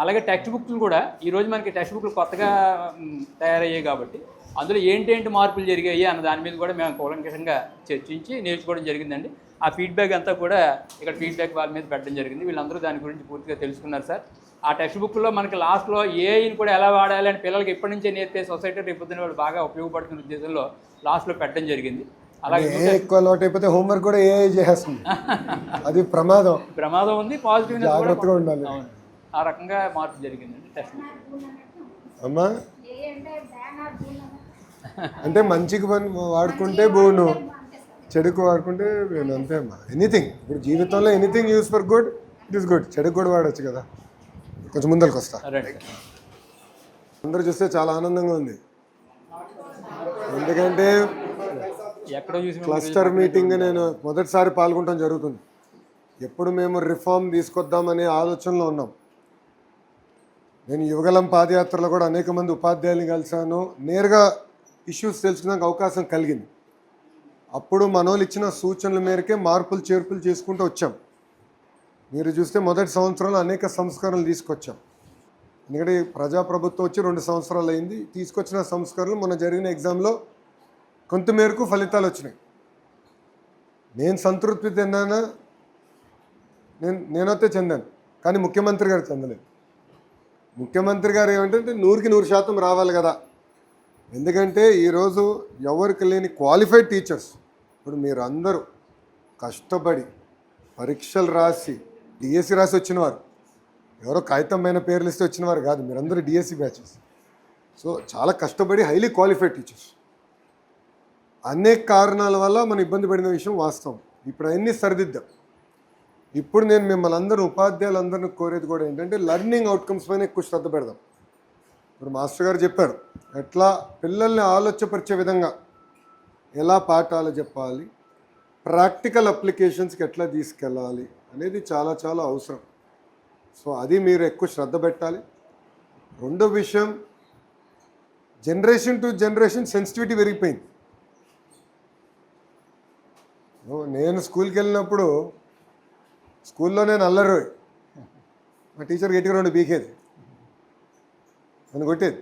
అలాగే టెక్స్ట్ బుక్లు కూడా ఈరోజు మనకి టెక్స్ట్ బుక్లు కొత్తగా తయారయ్యాయి కాబట్టి అందులో ఏంటేంటి మార్పులు జరిగాయి అన్న దాని మీద కూడా మేము కూలంకషంగా చర్చించి నేర్చుకోవడం జరిగిందండి. ఆ ఫీడ్బ్యాక్ అంతా కూడా ఇక్కడ ఫీడ్బ్యాక్ వాళ్ళ మీద పెట్టడం జరిగింది. వీళ్ళందరూ దాని గురించి పూర్తిగా తెలుసుకున్నారు సార్. ఆ టెక్స్ట్ బుక్లో మనకి లాస్ట్లో ఏఐని కూడా ఎలా వాడాలి అని పిల్లలకి ఎప్పటి నుంచే నేర్పే సొసైటీ రేపొద్దున వాళ్ళు బాగా ఉపయోగపడుతున్న ఉద్దేశంలో లాస్ట్లో పెట్టడం జరిగింది. అలాగే ఎక్కువ అలవాటు అయిపోతే హోంవర్క్ కూడా ఏఐ చేస్తుంది, అది ప్రమాదం ఉంది, పాజిటివ్ జాగ్రత్తగా ఉండాలి. ఆ రకంగా మార్పు జరిగిందండి టెక్స్ట్ బుక్. అమ్మా అంటే మంచికి వాడుకుంటే బోను, చెడుకు వాడుకుంటే అంతే అమ్మా. ఎనీథింగ్ ఇప్పుడు జీవితంలో anything use for good it is good, చెడుకు కూడా వాడచ్చు కదా. కొంచెం ముందరికి వస్తా. అందరూ చూస్తే చాలా ఆనందంగా ఉంది, ఎందుకంటే క్లస్టర్ మీటింగ్ నేను మొదటిసారి పాల్గొనడం జరుగుతుంది. ఎప్పుడు మేము రిఫార్మ్ తీసుకొద్దామనే ఆలోచనలో ఉన్నాం. నేను యువగలం పాదయాత్రలో కూడా అనేక మంది ఉపాధ్యాయుల్ని కలిశాను, నేరుగా ఇష్యూస్ తెలుసుకునే అవకాశం కలిగింది. అప్పుడు మనోళ్ళు ఇచ్చిన సూచనల మేరకే మార్పులు చేర్పులు చేసుకుంటూ వచ్చాం. మీరు చూస్తే మొదటి సంవత్సరంలో అనేక సంస్కరణలు తీసుకొచ్చాం. ఎందుకంటే ప్రజాప్రభుత్వం వచ్చి 2 సంవత్సరాలు అయింది. తీసుకొచ్చిన సంస్కరణలు మొన్న జరిగిన ఎగ్జామ్లో కొంతమేరకు ఫలితాలు వచ్చినాయి. నేను సంతృప్తి చెందానా? నేనైతే చెందాను, కానీ ముఖ్యమంత్రి గారు చెందలేదు. ముఖ్యమంత్రి గారు ఏమంటే 100% రావాలి కదా. ఎందుకంటే ఈరోజు ఎవరికి లేని క్వాలిఫైడ్ టీచర్స్, ఇప్పుడు మీరు అందరూ కష్టపడి పరీక్షలు రాసి డిఎస్సి రాసి వచ్చినవారు, ఎవరో కాగితమైన పేర్లు ఇస్తే వచ్చినవారు కాదు, మీరందరూ డిఎస్సి బ్యాచెస్. సో చాలా కష్టపడి హైలీ క్వాలిఫైడ్ టీచర్స్. అనేక కారణాల వల్ల మనం ఇబ్బంది పడిన విషయం వాస్తవం. ఇప్పుడు అవన్నీ సరిదిద్దాం. ఇప్పుడు నేను మిమ్మల్ని అందరూ ఉపాధ్యాయులందరినీ కోరేది కూడా ఏంటంటే లెర్నింగ్ అవుట్కమ్స్ పైన ఎక్కువ శ్రద్ధ పెడదాం. ఇప్పుడు మాస్టర్ గారు చెప్పారు, ఎట్లా పిల్లల్ని ఆలోచపరిచే విధంగా ఎలా పాఠాలు చెప్పాలి, ప్రాక్టికల్ అప్లికేషన్స్కి ఎట్లా తీసుకెళ్ళాలి అనేది చాలా చాలా అవసరం. సో అది మీరు ఎక్కువ శ్రద్ధ పెట్టాలి. రెండో విషయం, జనరేషన్ టు జనరేషన్ సెన్సిటివిటీ పెరిగిపోయింది. నేను స్కూల్కి వెళ్ళినప్పుడు స్కూల్లో నేను అల్లరి, మా టీచర్ గట్టిగా 2 బీకేది, నన్ను కొట్టేది.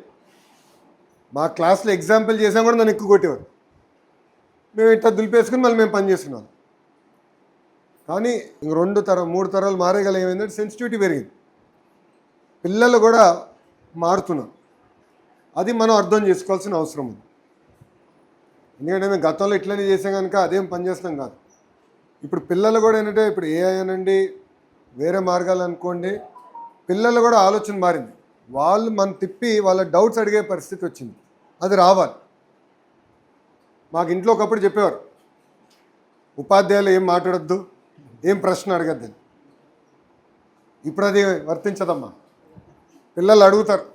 మా క్లాస్లో ఎగ్జాంపుల్ చేసాం కూడా నన్ను ఎక్కువ కొట్టేవారు. మేము ఇట్లా దులిపేసుకుని మళ్ళీ మేము పని చేస్తున్నాం. కానీ ఇంక 3 తరాలు మారేగల ఏమైందంటే సెన్సిటివిటీ పెరిగింది, పిల్లలు కూడా మారుతున్నారు. అది మనం అర్థం చేసుకోవాల్సిన అవసరం ఉంది. ఎందుకంటే మేము గతంలో ఇట్లనే చేసాం కనుక అదేం పనిచేస్తాం కాదు. ఇప్పుడు పిల్లలు కూడా ఏంటంటే ఇప్పుడు ఏఐ అనండి, వేరే మార్గాలు అనుకోండి, పిల్లలు కూడా ఆలోచన మారింది. వాళ్ళు మనం తిప్పి వాళ్ళ డౌట్స్ అడిగే పరిస్థితి వచ్చింది. అది రావాలి. మాకు ఇంట్లో ఒకప్పుడు చెప్పేవారు, ఉపాధ్యాయులు ఏం మాట్లాడొద్దు, ఏం ప్రశ్న అడగద్దని. ఇప్పుడు అది వర్తించదమ్మా. పిల్లలు అడుగుతారు,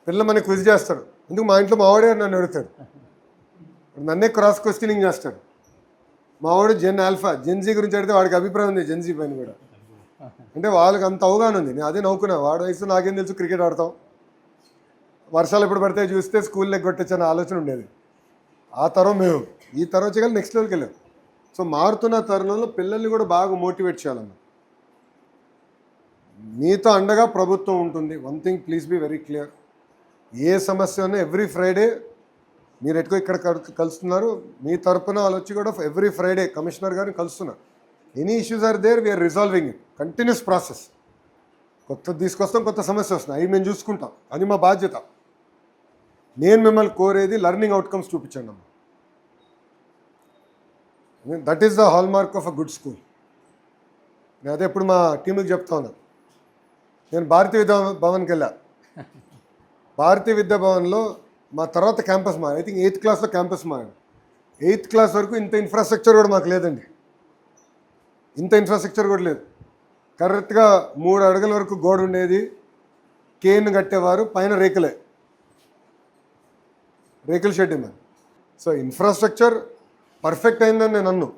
పిల్లలు మనకి క్విజ్ చేస్తారు. ఎందుకు మా ఇంట్లో మావాడే నన్ను అడుగుతాడు, నన్నే క్రాస్ క్వశ్చనింగ్ చేస్తాడు. మావాడు జెన్జీ గురించి అడిగితే వాడికి అభిప్రాయం ఉంది జెన్జీ పైన కూడా. అంటే వాళ్ళకి అంత అవగాహన ఉంది. నేను అదే నవ్వుకున్నా, వాడు వయసు నాకేం తెలుసు, క్రికెట్ ఆడతాం, వర్షాలు ఎప్పుడు పడితే చూస్తే స్కూల్లో కొట్టచ్చని ఆలోచన ఉండేది. ఆ తరం మేము, ఈ తరం వచ్చేయాలి నెక్స్ట్ లెవెల్కి వెళ్ళాం. సో మారుతున్న తరుణంలో పిల్లల్ని కూడా బాగా మోటివేట్ చేయాలన్న. మీతో అండగా ప్రభుత్వం ఉంటుంది. One thing please be very clear, ఏ సమస్య ఉన్నా ఎవ్రీ ఫ్రైడే మీరు ఎక్కువ ఇక్కడ కలుస్తున్నారు, మీ తరపున వాళ్ళు వచ్చి కూడా ఎవ్రీ ఫ్రైడే కమిషనర్ గారిని కలుస్తున్నారు. Any issues are there, we are resolving it. Continuous process. కొత్తది తీసుకొస్తాం, కొత్త సమస్య వస్తున్నాయి, అవి మేము చూసుకుంటాం, అది మా బాధ్యత. నేను మిమ్మల్ని కోరేది లెర్నింగ్ అవుట్కమ్స్ చూపించండి అమ్మ. That is the hall mark of a good school. నేను అదే ఇప్పుడు మా టీంకి చెప్తా ఉన్నాను. నేను భారతీయ విద్యా భవన్కి వెళ్ళా. భారతీయ విద్యా భవన్లో మా తర్వాత క్యాంపస్ ఐ థింక్ 8th క్లాస్లో క్యాంపస్ మారాడు. 8th క్లాస్ వరకు ఇంత ఇన్ఫ్రాస్ట్రక్చర్ కూడా మాకు లేదండి. ఇంత ఇన్ఫ్రాస్ట్రక్చర్ కూడా లేదు. కరెక్ట్గా 3 అడుగుల వరకు గోడ ఉండేది, కేన్ కట్టేవారు, పైన రేకుల షెడ్ ఉంది. సో ఇన్ఫ్రాస్ట్రక్చర్ పర్ఫెక్ట్ అయిందని నేను అన్ను.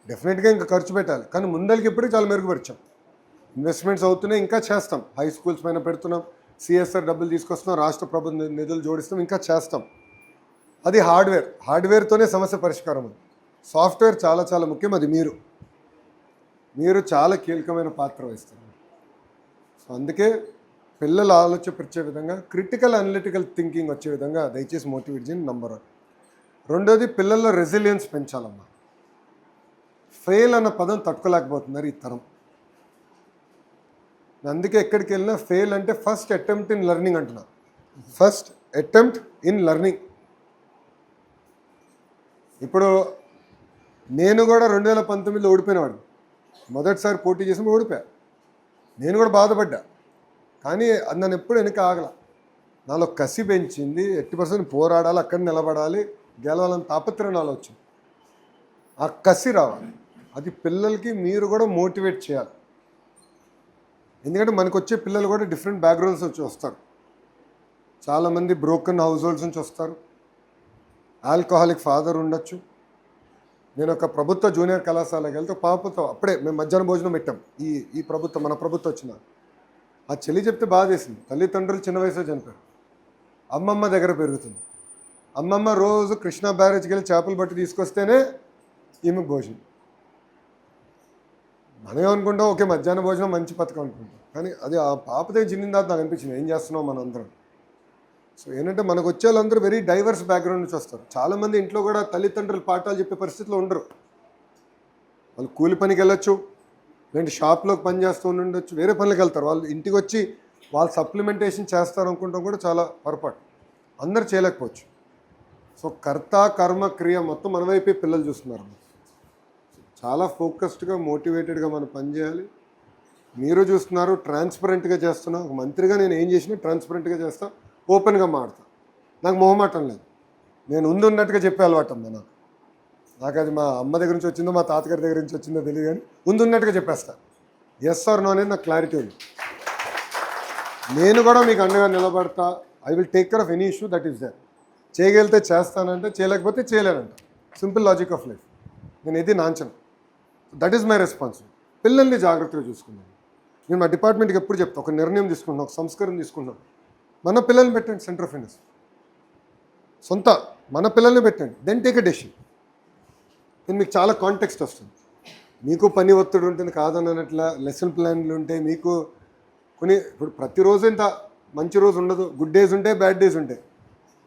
డెఫినెట్గా ఇంకా ఖర్చు పెట్టాలి, కానీ ముందరికి ఇప్పటికీ చాలా మెరుగుపరిచాం. ఇన్వెస్ట్మెంట్స్ అవుతున్నాయి, ఇంకా చేస్తాం. హై స్కూల్స్ పైన పెడుతున్నాం, సిఎస్ఆర్ డబ్బులు తీసుకొస్తున్నాం, రాష్ట్ర ప్రభుత్వ నిధులు జోడిస్తాం, ఇంకా చేస్తాం. అది హార్డ్వేర్తోనే సమస్య పరిష్కారం. అది సాఫ్ట్వేర్ చాలా చాలా ముఖ్యం. అది మీరు చాలా కీలకమైన పాత్ర వహిస్తున్నారు. సో అందుకే పిల్లలు ఆలోచించే విధంగా క్రిటికల్ అనలిటికల్ థింకింగ్ వచ్చే విధంగా దయచేసి మోటివేట్ చేయండి. నంబర్ 1. రెండోది, పిల్లల్లో రెసిలియన్స్ పెంచాలమ్మా. ఫెయిల్ అన్న పదం తట్టుకోలేకపోతున్నారు ఈ తరం. అందుకే ఎక్కడికి వెళ్ళినా ఫెయిల్ అంటే ఫస్ట్ అటెంప్ట్ ఇన్ లెర్నింగ్ అంటున్నా. First attempt in learning. ఇప్పుడు నేను కూడా 2019లో ఓడిపోయినవాడు. మొదటిసారి పోటీ చేసి ఓడిపోయా. నేను కూడా బాధపడ్డా. కానీ అది నన్ను ఎప్పుడు వెనక ఆగల. నాలో కసి పెంచింది. 80% పోరాడాలి, అక్కడ నిలబడాలి, గెలవాలని తాపత్రయం నాలో వచ్చింది. ఆ కసి రావాలి. అది పిల్లలకి మీరు కూడా మోటివేట్ చేయాలి. ఎందుకంటే మనకు వచ్చే పిల్లలు కూడా డిఫరెంట్ బ్యాక్గ్రౌండ్స్ నుంచి వస్తారు. చాలామంది బ్రోకెన్ హౌస్ హోల్డ్స్ నుంచి వస్తారు. ఆల్కహాలిక్ ఫాదర్ ఉండొచ్చు. నేను ఒక ప్రభుత్వ జూనియర్ కళాశాలకు వెళ్తే పాపతో అప్పుడే మేము మధ్యాహ్నం భోజనం పెట్టాం. ఈ ప్రభుత్వం, మన ప్రభుత్వం వచ్చిన ఆ చెల్లి చెప్తే బాధ వేసింది. తల్లిదండ్రులు చిన్న వయసులో చనిపోయారు. అమ్మమ్మ దగ్గర పెరుగుతుంది. అమ్మమ్మ రోజు కృష్ణా బ్యారేజ్కి వెళ్ళి చేపలు పట్టి తీసుకొస్తేనే ఈమె భోజనం. మనం ఏమనుకుంటాం, ఓకే మధ్యాహ్న భోజనం మంచి పథకం అనుకుంటాం. కానీ అది ఆ పాపదే చిన్నిన తర్వాత నాకు అనిపించింది, ఏం చేస్తున్నాం మన అందరం. సో ఏంటంటే మనకు వచ్చే వాళ్ళందరూ వెరీ డైవర్స్ బ్యాక్గ్రౌండ్ నుంచి వస్తారు. చాలామంది ఇంట్లో కూడా తల్లిదండ్రులు పాఠాలు చెప్పే పరిస్థితిలో ఉండరు. వాళ్ళు కూలి పనికి వెళ్ళొచ్చు, లేదంటే షాప్లోకి పని చేస్తూ ఉండొచ్చు, వేరే పనులకు వెళ్తారు. వాళ్ళు ఇంటికి వచ్చి వాళ్ళు సప్లిమెంటేషన్ చేస్తారు అనుకుంటాం కూడా చాలా పొరపాటు. అందరు చేయలేకపోవచ్చు. సో కర్త కర్మ క్రియ మొత్తం మన వైపే పిల్లలు చూస్తున్నారు. చాలా ఫోకస్డ్గా మోటివేటెడ్గా మనం పనిచేయాలి. మీరు చూస్తున్నారు, ట్రాన్స్పరెంట్గా చేస్తున్నా. ఒక మంత్రిగా నేను ఏం చేసినా ట్రాన్స్పరెంట్గా చేస్తా, ఓపెన్గా మాడతా. నాకు మొహమాటం లేదు. నేను ఉన్నట్టుగా చెప్పే అలవాటు అమ్మా నాకు అది మా అమ్మ దగ్గర నుంచి వచ్చిందో మా తాతగారి దగ్గర నుంచి వచ్చిందో తెలియదు, కానీ ఉన్నట్టుగా చెప్పేస్తా. ఎస్ ఆర్ నో అనేది నాకు క్లారిటీ ఉంది. నేను కూడా మీకు అండగా నిలబడతా. I will take care of any issue that is there. చేయగలిగితే చేస్తానంటే, చేయలేకపోతే చేయలేనంట. Simple logic of life. నేను ఏది నాంచను. That is my responsibility. పిల్లల్ని జాగ్రత్తగా చూసుకున్నాను. నేను మా డిపార్ట్మెంట్కి ఎప్పుడు చెప్తాను, ఒక నిర్ణయం తీసుకుంటున్నాం, ఒక సంస్కారం తీసుకుంటున్నాం, మన పిల్లల్ని పెట్టండి సెంటర్ ఆఫ్ ఇండస్. సొంత మన పిల్లల్ని పెట్టండి, దెన్ టేక్ ఎ డెసిషన్. నేను మీకు చాలా కాంటెక్స్ట్ వస్తుంది. మీకు పని ఒత్తిడి ఉంటుంది కాదన్నట్లా, లెసన్ ప్లాన్లు ఉంటాయి మీకు. ఇప్పుడు ప్రతిరోజు ఇంత మంచి రోజు ఉండదు. గుడ్ డేస్ ఉంటాయి, బ్యాడ్ డేస్ ఉంటాయి.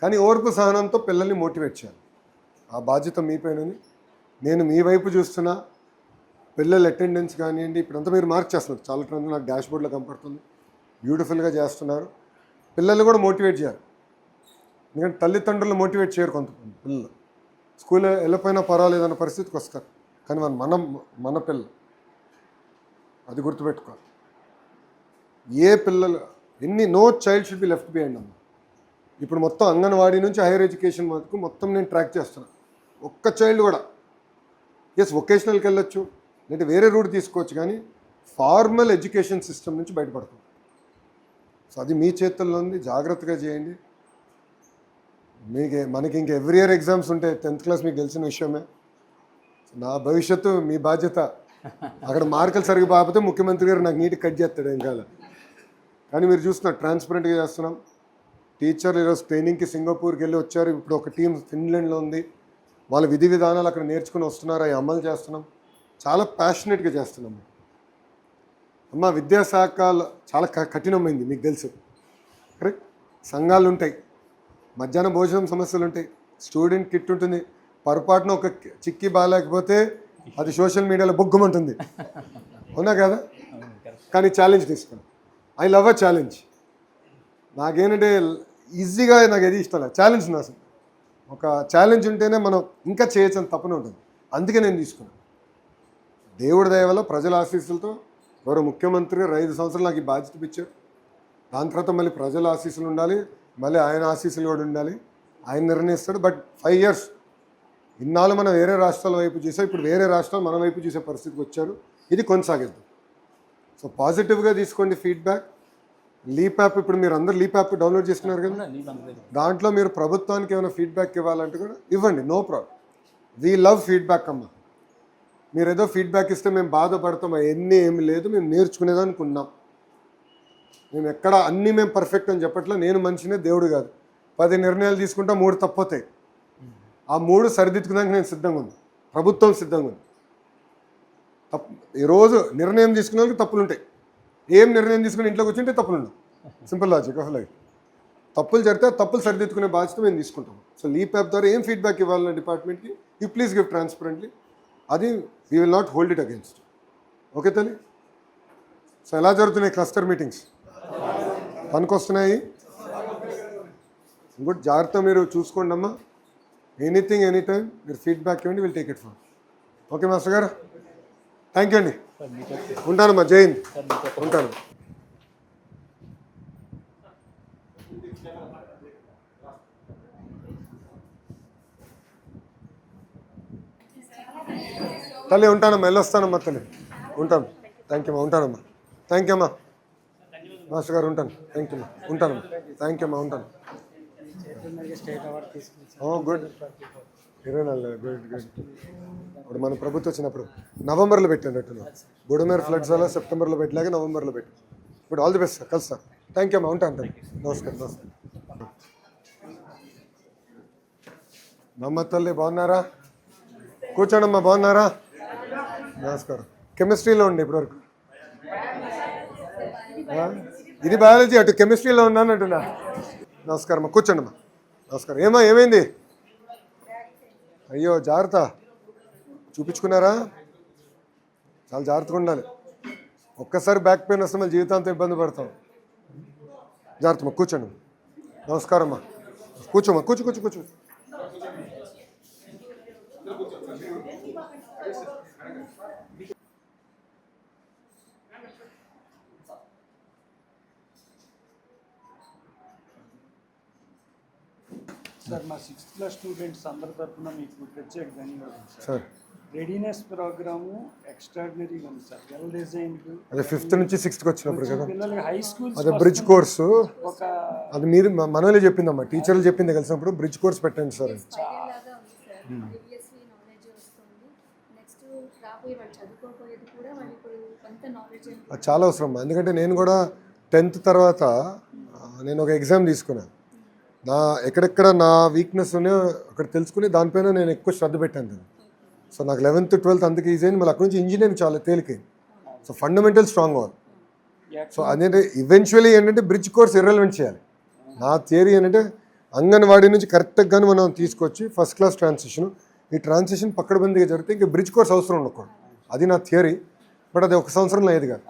కానీ ఓర్పు సహనంతో పిల్లల్ని మోటివేట్ చేయాలి. ఆ బాధ్యత మీ పైనని నేను మీ వైపు చూస్తున్నా. పిల్లల అటెండెన్స్ కానివ్వండి, ఇప్పుడంతా మీరు మార్క్ చేస్తున్నారు. చాలా ట్రెండ్ నాకు డాష్ బోర్డ్లో కనపడుతుంది. బ్యూటిఫుల్గా చేస్తున్నారు. పిల్లలు కూడా మోటివేట్ చేయాలి. ఎందుకంటే తల్లిదండ్రులు మోటివేట్ చేయరు కొంతమంది పిల్లలు. స్కూల్ వెళ్ళిపోయినా పర్వాలేదన్న పరిస్థితికి వస్తారు. కానీ మన పిల్లలు అది గుర్తుపెట్టుకోవాలి. ఏ పిల్లలు no child should be left behind అమ్మ. ఇప్పుడు మొత్తం అంగన్వాడీ నుంచి హైయర్ ఎడ్యుకేషన్ వరకు మొత్తం నేను ట్రాక్ చేస్తున్నాను. ఒక్క చైల్డ్ కూడా ఎస్ వొకేషనల్కి వెళ్ళొచ్చు, లేదంటే వేరే రూట్ తీసుకోవచ్చు, కానీ ఫార్మల్ ఎడ్యుకేషన్ సిస్టమ్ నుంచి బయటపడుతుంది. సో అది మీ చేతుల్లో ఉంది. జాగ్రత్తగా చేయండి. మనకి ఇంక ఎవ్రీ ఇయర్ ఎగ్జామ్స్ ఉంటాయి. 10th క్లాస్ మీకు తెలిసిన విషయమే. నా భవిష్యత్తు మీ బాధ్యత. అక్కడ మార్కులు సరిగ్గా బాగితే ముఖ్యమంత్రి గారు నాకు నీట్గా కట్ చేస్తాడు ఏం కాదు. కానీ మీరు చూస్తున్నారు, ట్రాన్స్పరెంట్గా చేస్తున్నాం. టీచర్లు ఈరోజు ట్రైనింగ్కి సింగపూర్కి వెళ్ళి వచ్చారు. ఇప్పుడు ఒక టీం ఫిన్లాండ్లో ఉంది. వాళ్ళ విధి విధానాలు అక్కడ నేర్చుకుని వస్తున్నారు. అవి అమలు చేస్తున్నాం. చాలా ప్యాషనెట్గా చేస్తున్నాం. అమ్మ విద్యాశాఖ చాలా కఠినమైంది, మీకు తెలుసు. కరెక్ట్. సంఘాలు ఉంటాయి, మధ్యాహ్నం భోజనం సమస్యలు ఉంటాయి, స్టూడెంట్ కిట్ ఉంటుంది. పొరపాటున ఒక చిక్కి బాగాలేకపోతే అది సోషల్ మీడియాలో బొగ్గుమంటుంది. అవునా కదా? కానీ ఛాలెంజ్ తీసుకున్నాను. I love a challenge. నాకేంటంటే ఈజీగా నాకు ఏది ఇష్టం లేదు. ఛాలెంజ్ నా అసలు ఒక ఛాలెంజ్ ఉంటేనే మనం ఇంకా చేయొచ్చని తప్పనే ఉంటుంది. అందుకే నేను తీసుకున్నాను. దేవుడి దయ వల్ల ప్రజల ఆశీస్సులతో గౌరవ ముఖ్యమంత్రి గారు 5 సంవత్సరాలు నాకు ఈ బాధ్యత ఇచ్చారు. దాని తర్వాత మళ్ళీ ప్రజల ఆశీస్సులు ఉండాలి, మళ్ళీ ఆయన ఆశీస్సులు కూడా ఉండాలి. ఆయన నిర్ణయిస్తాడు. బట్ 5 years ఇన్నాళ్ళు మనం వేరే రాష్ట్రాల వైపు చూసాం. ఇప్పుడు వేరే రాష్ట్రాలు మన వైపు చూసే పరిస్థితికి వచ్చారు. ఇది కొనసాగిద్దాం. సో పాజిటివ్గా తీసుకోండి ఫీడ్బ్యాక్. లీప్ యాప్, ఇప్పుడు మీరు అందరూ లీప్ యాప్ డౌన్లోడ్ చేసుకున్నారు కదా, దాంట్లో మీరు ప్రభుత్వానికి ఏమైనా ఫీడ్బ్యాక్ ఇవ్వాలంటే కూడా ఇవ్వండి. No problem. We love feedback అమ్మ. మీరు ఏదో ఫీడ్బ్యాక్ ఇస్తే మేము బాధపడతాం, అవన్నీ ఏమి లేదు. మేము నేర్చుకునేదానికి ఉన్నాం. మేము ఎక్కడ అన్నీ మేము పర్ఫెక్ట్ అని చెప్పట్లే. నేను మనిషినే, దేవుడు కాదు. 10 నిర్ణయాలు తీసుకుంటా 3 తప్పవుతాయి. ఆ 3 సరిదిద్దుకోవడానికి నేను సిద్ధంగా ఉంది. ప్రభుత్వం సిద్ధంగా ఉంది. ఈరోజు నిర్ణయం తీసుకునే వాళ్ళకి తప్పులు ఉంటాయి. ఏం నిర్ణయం తీసుకుని ఇంట్లోకి వచ్చింటే తప్పులు ఉండవు. Simple logic of life. తప్పులు జరిగితే తప్పులు సరిదిద్దుకునే బాధ్యత మేము తీసుకుంటాం. సో లీప్ యాప్ ద్వారా ఏం ఫీడ్బ్యాక్ ఇవ్వాలన్న డిపార్ట్మెంట్కి యూ ప్లీజ్ గివ్ ట్రాన్స్పరెంట్లీ. అది we will not hold it against. Okay తల్లి. సో ఎలా జరుగుతున్నాయి క్లస్టర్ మీటింగ్స్? పనికొస్తున్నాయి. గుడ్. జాగ్రత్త మీరు చూసుకోండి అమ్మా. ఎనీథింగ్ ఎనీ టైం మీరు ఫీడ్బ్యాక్ ఇవ్వండి, will take it far. Okay master గారు, థ్యాంక్ యూ అండి. ఉంటానమ్మా. జై హింద్. ఉంటాను. తల్లి ఉంటానమ్మా, వెళ్ళొస్తానమ్మా తల్లి. ఉంటాను. థ్యాంక్ యూ అమ్మా. ఉంటానమ్మా. థ్యాంక్ యూ అమ్మా. మాస్టర్ గారు ఉంటాను. థ్యాంక్ యూ అమ్మా. ఉంటానమ్మా. థ్యాంక్ యూ అమ్మా. ఉంటాను. గుడ్. 24 good good. ఇప్పుడు మన ప్రభుత్వం వచ్చినప్పుడు నవంబర్లో పెట్టినట్టు బుడమేరు ఫ్లడ్స్ వల్ల సెప్టెంబర్లో పెట్టలేక నవంబర్లో పెట్టి. ఇప్పుడు ఆల్ ది బెస్ట్ సార్. కలుస్తాను. థ్యాంక్ యూ అమ్మా. ఉంటాను. నమస్కారం. నమస్కారం. మమ్మ తల్లి బాగున్నారా? కూర్చోండమ్మా. బాగున్నారా? నమస్కారం. కెమిస్ట్రీలో ఉండి ఇప్పటివరకు. ఇది బయాలజీ, అటు కెమిస్ట్రీలో ఉన్నాను అంటున్నా. నమస్కారం అమ్మా. కూర్చోండమ్మా. నమస్కారం. ఏమైంది? అయ్యో జాగ్రత్త. చూపించుకున్నారా? చాలా జాగ్రత్తగా ఉండాలి. ఒక్కసారి బ్యాక్ పెయిన్ వస్తే మళ్ళీ జీవితాంతం ఇబ్బంది పడతాం. జాగ్రత్త అమ్మా. కూర్చోండి. నమస్కారం అమ్మా. కూర్చోమ్మా. కూర్చో. సార్, మా 6th క్లాస్ స్టూడెంట్స్ అందరి తరఫున మీకు ప్రత్యేక ధన్యవాదాలు సార్. రెడీనెస్ ప్రోగ్రాము ఎక్స్ట్రాడినరీగా ఉంది సార్. Well designed. అదే 5th నుంచి 6th వచ్చినప్పుడు కదా పిల్లలకి హై స్కూల్ అదే బ్రిడ్జ్ కోర్సు. ఒక అది మీరు మనోళ్ళే చెప్పిందమ్మా, టీచర్లు చెప్పింది కలిసినప్పుడు బ్రిడ్జ్ కోర్స్ పెట్టండి సార్. అది చాలా అవసరం. ఎందుకంటే నేను కూడా 10th తర్వాత నేను ఒక ఎగ్జామ్ తీసుకున్నాను. ఎక్కడెక్కడ నా వీక్నెస్ ఉన్నాయో అక్కడ తెలుసుకుని దానిపైన నేను ఎక్కువ శ్రద్ధ పెట్టాను. సో నాకు 11th 12th అందుకే ఈజీ అయింది. మళ్ళీ అక్కడ నుంచి ఇంజనీరింగ్ చాలా తేలికైంది. సో ఫండమెంటల్ స్ట్రాంగ్ అవ్వాలి. సో అదేంటే ఈవెన్చువల్లీ ఏంటంటే బ్రిడ్జ్ కోర్స్ ఇర్రెలవెంట్ చేయాలి. నా థియరీ ఏంటంటే అంగన్వాడీ నుంచి కరెక్ట్గా మనం తీసుకొచ్చి ఫస్ట్ క్లాస్ ట్రాన్సిషన్, ఈ ట్రాన్సిషన్ పక్కడబందిగా జరిగితే ఇంకా బ్రిడ్జ్ కోర్స్ అవసరం ఉండకూడదు. అది నా థియరీ. బట్ అది 1 సంవత్సరంలో అయ్యేది కాదు.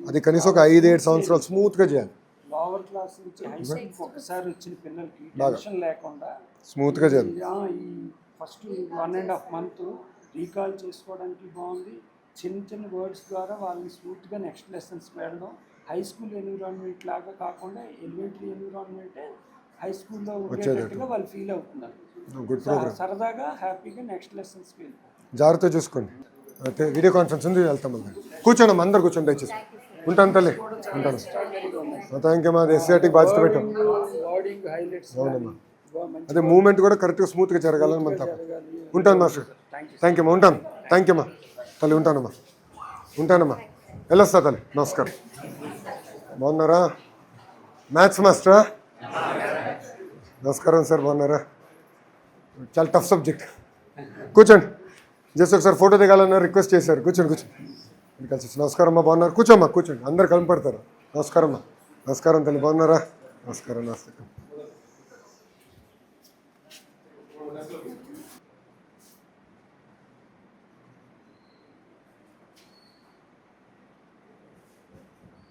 అది కనీసం ఒక 5-7 సంవత్సరాలు స్మూత్గా చేయాలి. లోవర్ క్లాస్ నుంచి హై స్కూల్కి ఒకసారి వచ్చిన పిల్లలకి టెన్షన్ లేకుండా స్మూత్గా చేయాలి. ఈ ఫస్ట్ 1.5 month రీకాల్ చేసుకోవడానికి బాగుంది. చిన్న వర్డ్స్ ద్వారా వాళ్ళని స్మూత్గా నెక్స్ట్ లెసన్స్ వెళ్ళడం. హై స్కూల్ ఎన్విరాన్మెంట్ లాగా కాకుండా ఎలిమెంటరీ ఎన్విరాన్మెంటే హై స్కూల్లో ఉండేటట్టుగా వాళ్ళు ఫీల్ అవుతున్నారు. సరదాగా హ్యాపీగా నెక్స్ట్ లెసన్స్కి వెళ్తారు. జాగ్రత్త చూసుకోండి. అయితే వీడియో కాన్ఫరెన్స్ ఉంది, వెళ్తాం. కూర్చోండి అందరు కూర్చోండి దయచేసి. ఉంటాను తల్లి. ఉంటాను. థ్యాంక్ యూ అమ్మా. అది ఎస్సీఆర్టీకి బాధ్యత పెట్టాం. అవునమ్మా. అదే మూమెంట్ కూడా కరెక్ట్గా స్మూత్గా జరగాలని మన తప్ప. ఉంటాను మాస్టర్. థ్యాంక్ యూ అమ్మా. ఉంటాను. థ్యాంక్ యూ అమ్మా తల్లి. ఉంటానమ్మా. వెళ్ళొస్తా తల్లి. నమస్కారం. బాగున్నారా? మ్యాథ్స్ మాస్టరా? నమస్కారం సార్. బాగున్నారా? చాలా టఫ్ సబ్జెక్ట్. కూర్చోండి. జస్ట్ ఒకసారి ఫోటో దిగాలన్నారు, రిక్వెస్ట్ చేశారు. కూర్చోండి. కలిసి. నమస్కారం అమ్మా. బాగున్నారు? కూర్చోమ్మా. కూర్చోండి. అందరు కనపడతారు. నమస్కారం అమ్మా. నమస్కారం తల్లి. బాగున్నారా? నమస్కారం.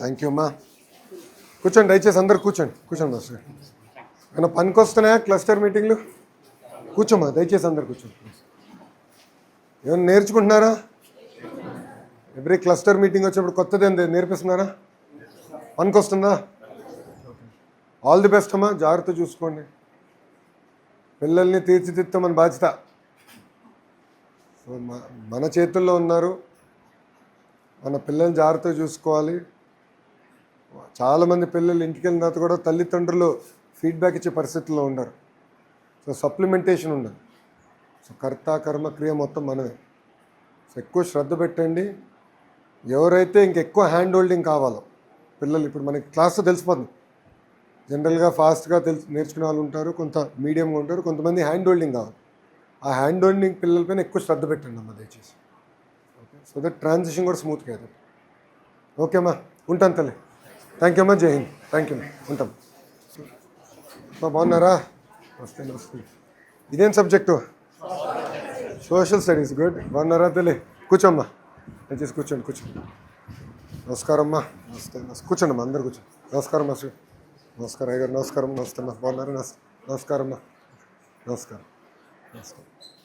థ్యాంక్ యూ అమ్మా. కూర్చోండి దయచేసి. అందరు కూర్చోండి మాస్టర్. ఏమైనా పనికొస్తున్నాయా క్లస్టర్ మీటింగ్లు? కూర్చోమ్మా దయచేసి. అందరు కూర్చోండి. ఏమైనా నేర్చుకుంటున్నారా? ఎవ్రీ క్లస్టర్ మీటింగ్ వచ్చినప్పుడు కొత్తది నేర్పిస్తున్నారా? పనికొస్తుందా? ఆల్ ది బెస్ట్ అమ్మా. జాగ్రత్త చూసుకోండి. పిల్లల్ని తీర్చిదిద్దాం మన బాధ్యత. సో మన చేతుల్లో ఉన్నారు. మన పిల్లల్ని జాగ్రత్తగా చూసుకోవాలి. చాలామంది పిల్లలు ఇంటికి వెళ్ళిన తర్వాత కూడా తల్లిదండ్రులు ఫీడ్బ్యాక్ ఇచ్చే పరిస్థితుల్లో ఉండరు. సో సప్లిమెంటేషన్ ఉండదు. సో కర్త కర్మ క్రియ మొత్తం మనమే. సో ఎక్కువ శ్రద్ధ పెట్టండి. ఎవరైతే ఇంకెక్కువ హ్యాండ్ హోల్డింగ్ కావాలో పిల్లలు, ఇప్పుడు మనకి క్లాస్లో తెలిసిపోతుంది. జనరల్గా ఫాస్ట్గా నేర్చుకునే వాళ్ళు ఉంటారు, కొంత మీడియంగా ఉంటారు, కొంతమంది హ్యాండ్ హోల్డింగ్ కావాలి. ఆ హ్యాండ్ హోల్డింగ్ పిల్లలపైన ఎక్కువ శ్రద్ధ పెట్టండి అమ్మ దయచేసి. ఓకే. సో దట్ ట్రాన్సిషన్ కూడా స్మూత్గా అవుతుంది. ఓకే అమ్మా. ఉంటాను తల్లి. థ్యాంక్ యూ అమ్మా. జై హింద్. థ్యాంక్ యూ ఉంటాం. బాగున్నారా? నమస్తే నమస్తే. ఇదేం సబ్జెక్టు? Social studies. గుడ్. బాగున్నారా తల్లి? కూర్చోమ్మా, దయచేసి కూర్చోండి కూర్చోండి. నమస్కారం అమ్మా. నమస్తే నమస్తే. కూర్చోండి అమ్మా, అందరు కూర్చోండి. నమస్కారం మాస్టర్. నమస్కారం అయ్య గారు. నమస్కారం. నమస్తే అమ్మా. బాగున్నారా? నమస్కారం అమ్మా. నమస్కారం. నమస్కారం.